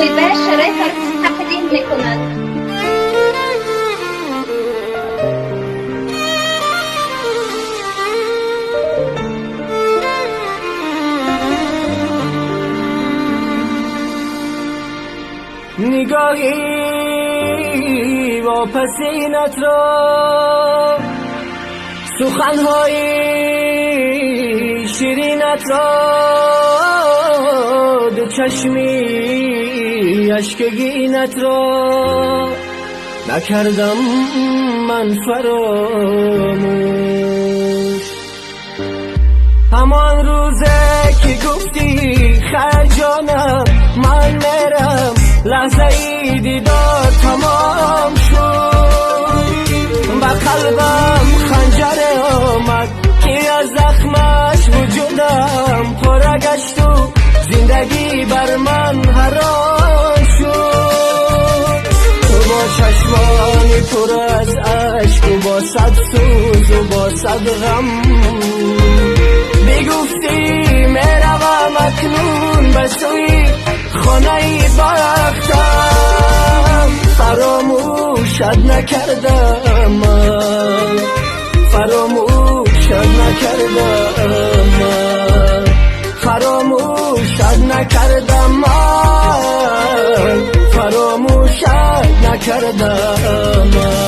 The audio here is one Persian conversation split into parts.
گلبر شرایط را تقدیم می‌کند. نگاهی واپس اینت را، سخنهای شیرینت را، دو چشمی اشکگینت را نکردم من فراموش. همان روزه که گفتی خیر جانم من میرم، لحظه ای دیدار تمام شد. به قلبم خنجر آمد که از زخمش وجودم پره گشت و زندگی بر من حرام شد. تو با چشمانی پر از عشق و با صد سوز و با صد غم میگفتی میروم اکنون به سوی خانه بختم. فراموشت نکردم من، فراموشت نکردم من، فراموشت نکردم من، فراموشت نکردم من.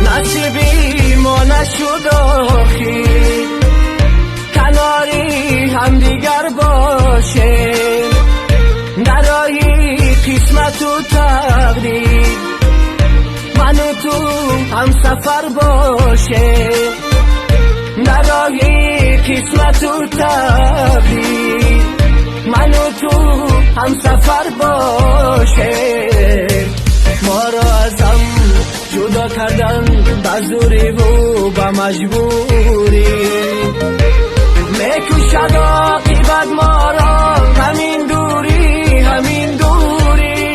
نصیبی ما نشد آخی کناری هم دیگر باشه، در راهی قسمت و تقدیر من و تو هم سفر باشه، در راهی قسمت و تقدیر من و تو هم سفر باشه. ما را از هم جدا کردن به زوری و به مجبوری، میکشد عاقبت ما را همین دوری، همین دوری.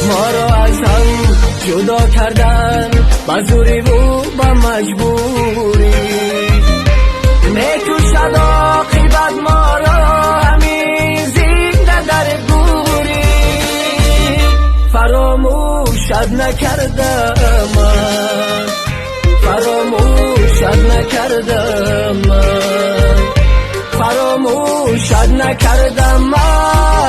ما را از هم جدا کردن به زوری و به مجبوری، میکشد عاقبت ما را همین زنده در گوری. فراموشت نکردم من، فراموشت نکردم من، فراموشت نکردم من،